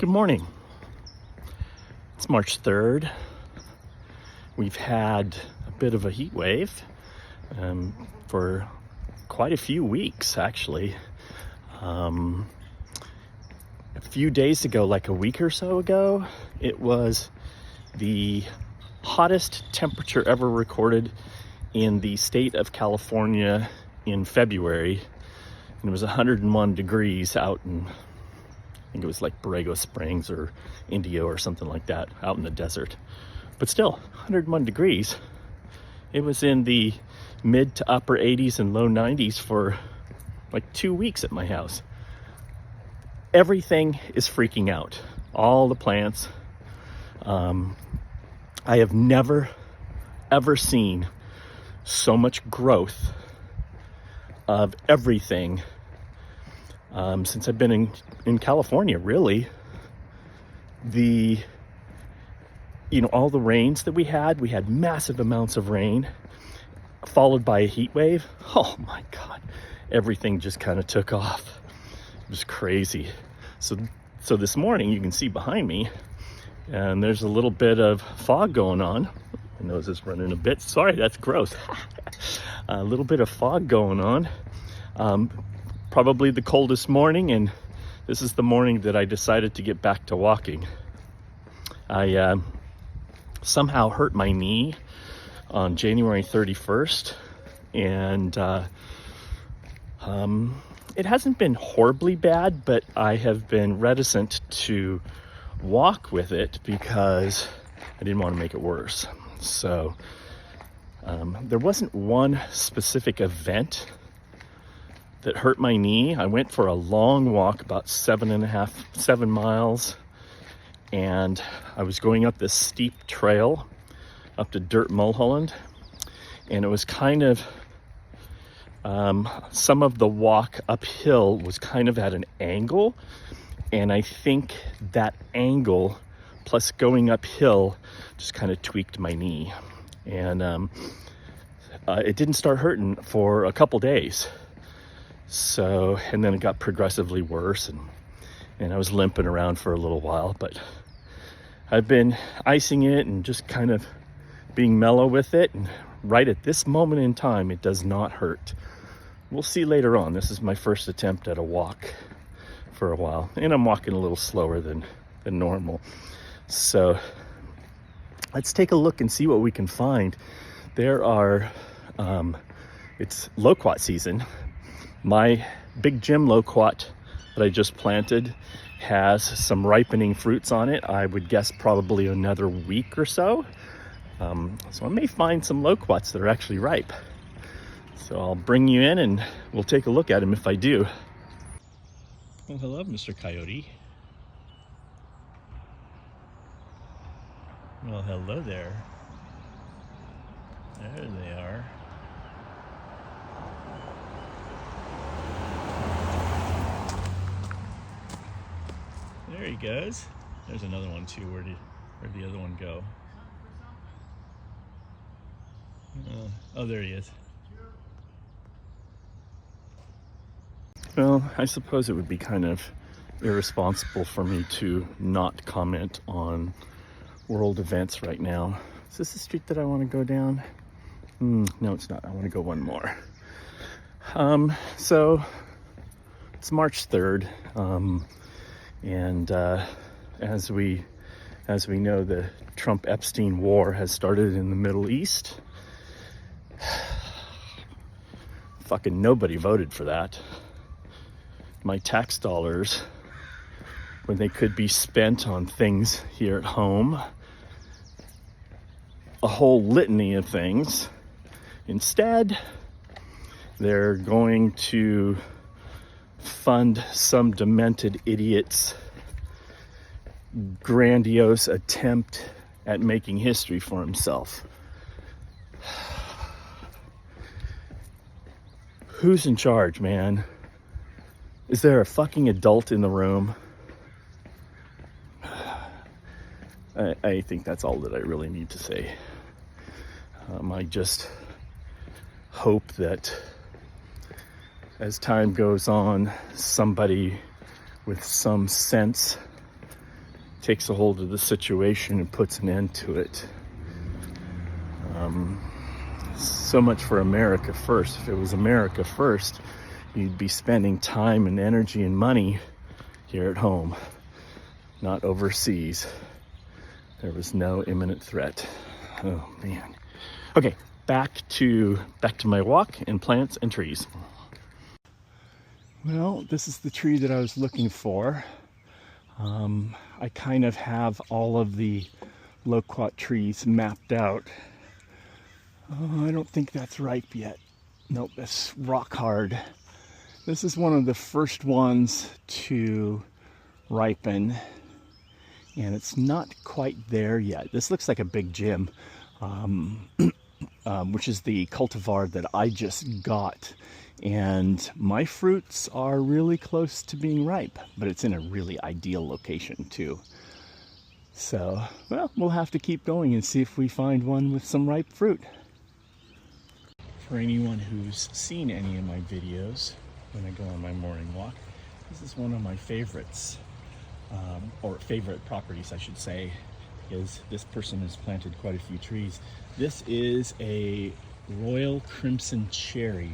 Good morning. It's March 3rd. We've had a bit of a heat wave for quite a few weeks, actually. A few days ago, like a week or so ago, it was the hottest temperature ever recorded in the state of California in February. And it was 101 degrees out in, I think it was like Borrego Springs or Indio or something like that, out in the desert. But still, 101 degrees. It was in the mid to upper 80s and low 90s for like 2 weeks at my house. Everything is freaking out. All the plants. I have never, ever seen so much growth of everything since I've been in California, really. All the rains that we had massive amounts of rain, followed by a heat wave. Oh my God, everything just kind of took off. It was crazy. So this morning, you can see behind me, and there's a little bit of fog going on. My nose is running a bit. Sorry, that's gross. A little bit of fog going on. Probably the coldest morning, and this is the morning that I decided to get back to walking. I somehow hurt my knee on January 31st, and it hasn't been horribly bad, but I have been reticent to walk with it because I didn't want to make it worse. So there wasn't one specific event that hurt my knee. I went for a long walk, about 7 miles, and I was going up this steep trail up to Dirt Mulholland, and it was kind of some of the walk uphill was kind of at an angle, and I think that angle plus going uphill just kind of tweaked my knee, and it didn't start hurting for a couple days. So, and then it got progressively worse, and I was limping around for a little while, but I've been icing it and just kind of being mellow with it, and right at this moment in time, it does not hurt. We'll see later on. This is my first attempt at a walk for a while, and I'm walking a little slower than normal. So let's take a look and see what we can find. There are, it's loquat season. My big Jim loquat that I just planted has some ripening fruits on it. I would guess probably another week or so. So I may find some loquats that are actually ripe. So I'll bring you in and we'll take a look at them if I do. Well, hello, Mr. Coyote. Well, hello there. There they are. There he goes. There's another one too. Where'd the other one go? Oh, there he is. Well, I suppose it would be kind of irresponsible for me to not comment on world events right now. Is this the street that I want to go down? No, it's not. I want to go one more. So it's March 3rd. And as we know, the Trump-Epstein war has started in the Middle East. Fucking nobody voted for that. My tax dollars, when they could be spent on things here at home, a whole litany of things. Instead, they're going to fund some demented idiot's grandiose attempt at making history for himself. Who's in charge, man? Is there a fucking adult in the room? I think that's all that I really need to say. I just hope that as time goes on, somebody with some sense takes a hold of the situation and puts an end to it. So much for America first. If it was America first, you'd be spending time and energy and money here at home, not overseas. There was no imminent threat. Oh man. Okay, back to my walk and plants and trees. Well, this is the tree that I was looking for. I kind of have all of the loquat trees mapped out. Oh, I don't think that's ripe yet. Nope, that's rock hard. This is one of the first ones to ripen, and it's not quite there yet. This looks like a big Jim, which is the cultivar that I just got. And my fruits are really close to being ripe, but it's in a really ideal location too. So, well, we'll have to keep going and see if we find one with some ripe fruit. For anyone who's seen any of my videos when I go on my morning walk, this is one of my favorites, or favorite properties, I should say, because this person has planted quite a few trees. This is a Royal Crimson Cherry.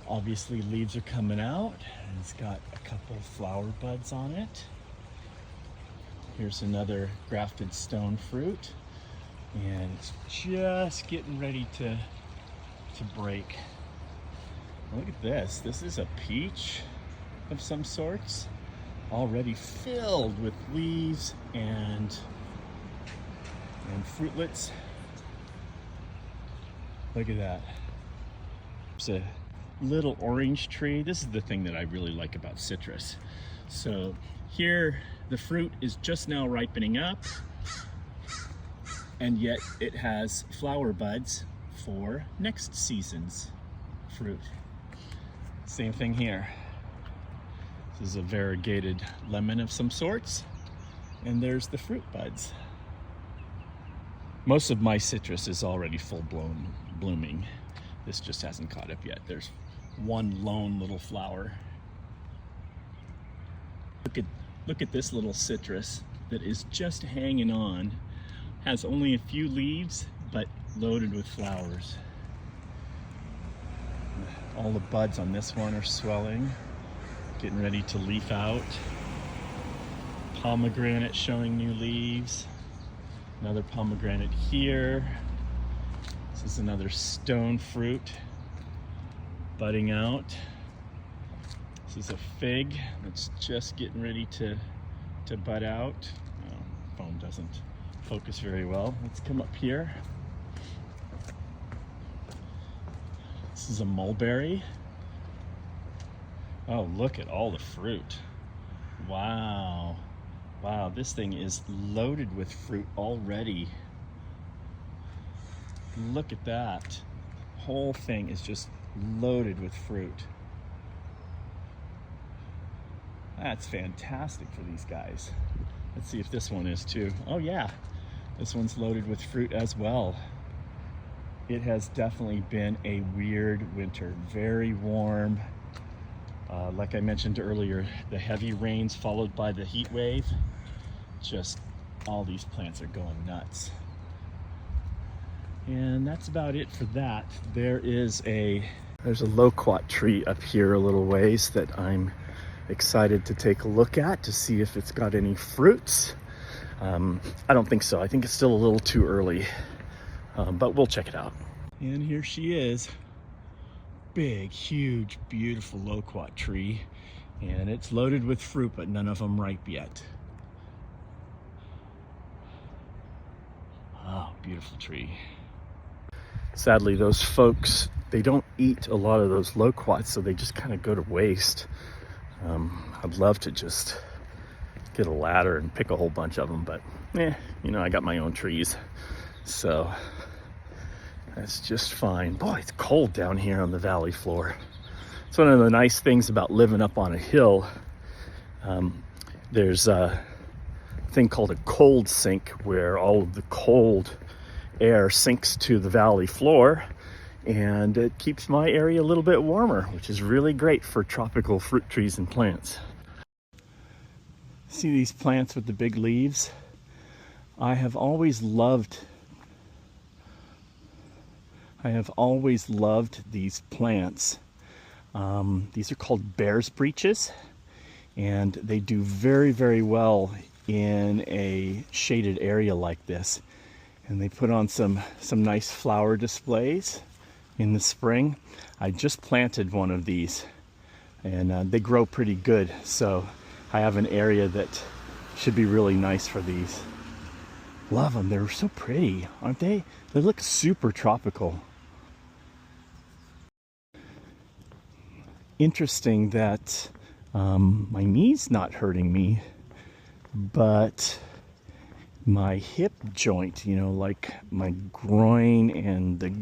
Obviously leaves are coming out, and it's got a couple flower buds on it. Here's another grafted stone fruit, and it's just getting ready to break. Look at this. This is a peach of some sorts, already filled with leaves and fruitlets. Look at that. It's a little orange tree. This is the thing that I really like about citrus. So here the fruit is just now ripening up, and yet it has flower buds for next season's fruit. Same thing here. This is a variegated lemon of some sorts, and there's the fruit buds. Most of my citrus is already full-blown blooming. This just hasn't caught up yet. There's one lone little flower. Look at this little citrus that is just hanging on. Has only a few leaves, but loaded with flowers. All the buds on this one are swelling, getting ready to leaf out. Pomegranate showing new leaves. Another pomegranate here. This is another stone fruit budding out. This is a fig that's just getting ready to bud out. Phone doesn't focus very well. Let's come up here. This is a mulberry. Oh, look at all the fruit. Wow. Wow, this thing is loaded with fruit already. Look at that. Whole thing is just loaded with fruit. That's fantastic for these guys. Let's see if this one is too. Oh yeah, this one's loaded with fruit as well. It has definitely been a weird winter. Very warm. Like I mentioned earlier, the heavy rains followed by the heat wave. Just all these plants are going nuts. And that's about it for that. There's a loquat tree up here a little ways that I'm excited to take a look at to see if it's got any fruits. I don't think so. I think it's still a little too early, but we'll check it out. And here she is. Big, huge, beautiful loquat tree, and it's loaded with fruit, but none of them ripe yet. Oh, beautiful tree. Sadly, those folks, they don't eat a lot of those loquats, so they just kind of go to waste. I'd love to just get a ladder and pick a whole bunch of them, but you know, I got my own trees, so that's just fine. Boy, it's cold down here on the valley floor. It's one of the nice things about living up on a hill. There's a thing called a cold sink where all of the cold air sinks to the valley floor, and it keeps my area a little bit warmer, which is really great for tropical fruit trees and plants. See these plants with the big leaves? I have always loved these plants. These are called bear's breeches, and they do very, very well in a shaded area like this. And they put on some nice flower displays in the spring. I just planted one of these, and they grow pretty good. So I have an area that should be really nice for these. Love them. They're so pretty, aren't they? They look super tropical. Interesting that my knee's not hurting me, but my hip joint, you know, like my groin and the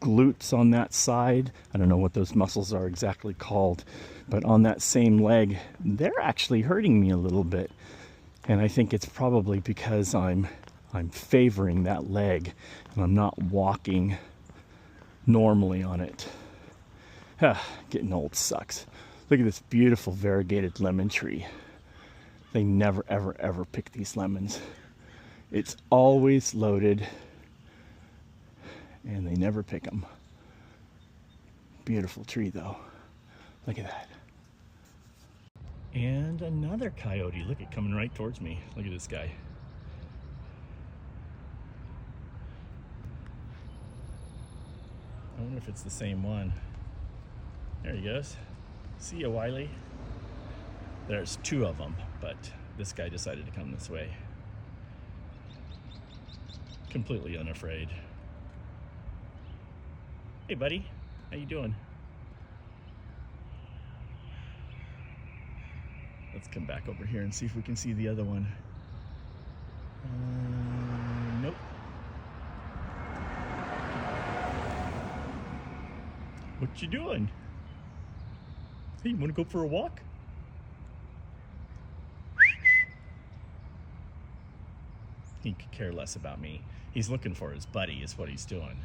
glutes on that side, I don't know what those muscles are exactly called, but on that same leg, they're actually hurting me a little bit. And I think it's probably because I'm favoring that leg and I'm not walking normally on it. Getting old sucks. Look at this beautiful variegated lemon tree. They never, ever, ever pick these lemons. It's always loaded, and they never pick them. Beautiful tree, though. Look at that. And another coyote. Look at coming right towards me. Look at this guy. I wonder if it's the same one. There he goes. See ya, Wiley. There's two of them, but this guy decided to come this way. Completely unafraid. Hey, buddy. How you doing? Let's come back over here and see if we can see the other one. Nope. What you doing? Hey, you want to go for a walk? He could care less about me. He's looking for his buddy is what he's doing.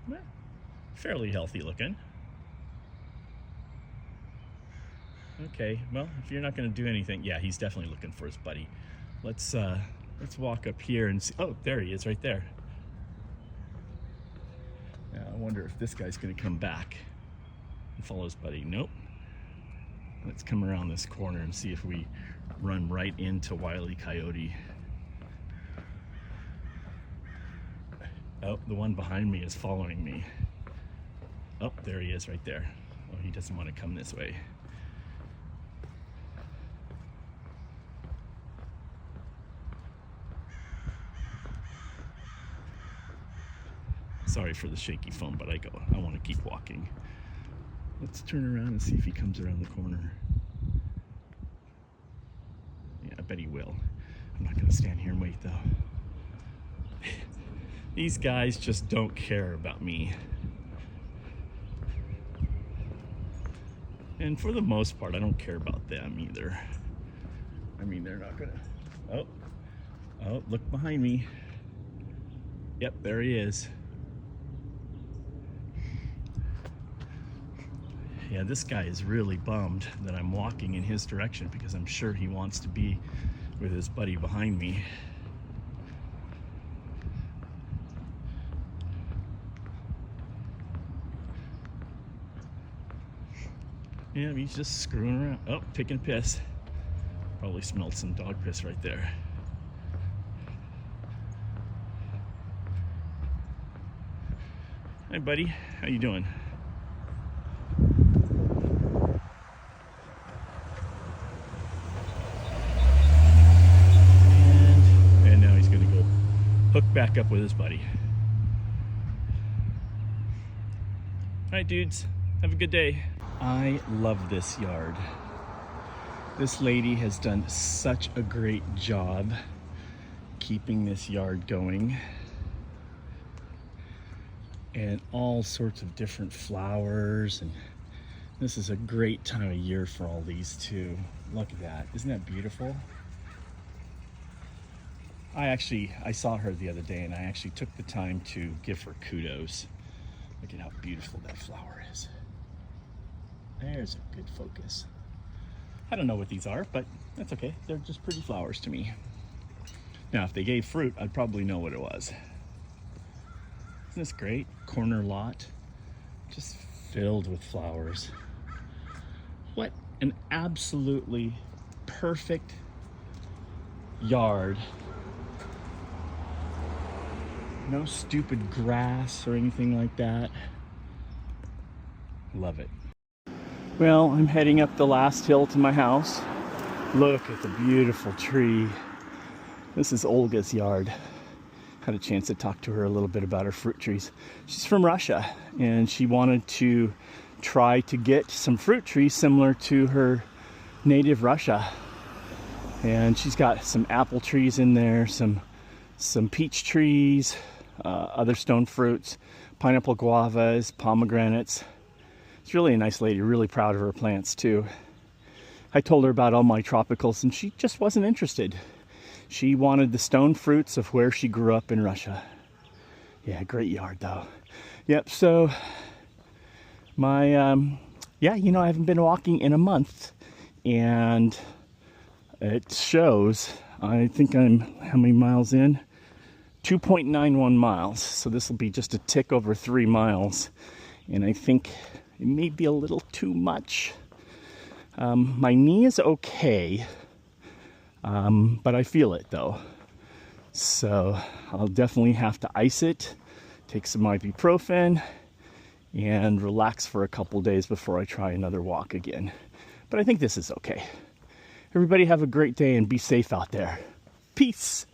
Well, fairly healthy looking. Okay, well, if you're not going to do anything, yeah, he's definitely looking for his buddy. Let's walk up here and see. Oh, there he is right there. Now, I wonder if this guy's going to come back and follow his buddy. Nope. Let's come around this corner and see if we run right into Wile E. Coyote. Oh, the one behind me is following me. Oh, there he is right there. Oh, he doesn't want to come this way. Sorry for the shaky phone, but I want to keep walking. Let's turn around and see if he comes around the corner. Yeah, I bet he will. I'm not going to stand here and wait, though. These guys just don't care about me. And for the most part, I don't care about them either. I mean, they're not going to... Oh, look behind me. Yep, there he is. Yeah, this guy is really bummed that I'm walking in his direction because I'm sure he wants to be with his buddy behind me. Yeah, he's just screwing around. Oh, taking a piss. Probably smelled some dog piss right there. Hey, buddy. How you doing? And now he's going to go hook back up with his buddy. All right, dudes. Have a good day. I love this yard. This lady has done such a great job keeping this yard going. And all sorts of different flowers. And this is a great time of year for all these too. Look at that. Isn't that beautiful? I saw her the other day and I actually took the time to give her kudos. Look at how beautiful that flower is. There's a good focus. I don't know what these are, but that's okay. They're just pretty flowers to me. Now, if they gave fruit, I'd probably know what it was. Isn't this great? Corner lot, just filled with flowers. What an absolutely perfect yard. No stupid grass or anything like that. Love it. Well, I'm heading up the last hill to my house. Look at the beautiful tree. This is Olga's yard. Had a chance to talk to her a little bit about her fruit trees. She's from Russia, and she wanted to try to get some fruit trees similar to her native Russia. And she's got some apple trees in there, some peach trees, other stone fruits, pineapple guavas, pomegranates. It's really a nice lady, really proud of her plants too. I told her about all my tropicals and she just wasn't interested. She wanted the stone fruits of where she grew up in Russia. Yeah, great yard though. Yep, so my, yeah, you know, I haven't been walking in a month and it shows. I think I'm, how many miles in? 2.91 miles. So this will be just a tick over 3 miles. And I think it may be a little too much. My knee is okay, but I feel it though. So I'll definitely have to ice it, take some ibuprofen, and relax for a couple days before I try another walk again. But I think this is okay. Everybody have a great day and be safe out there. Peace.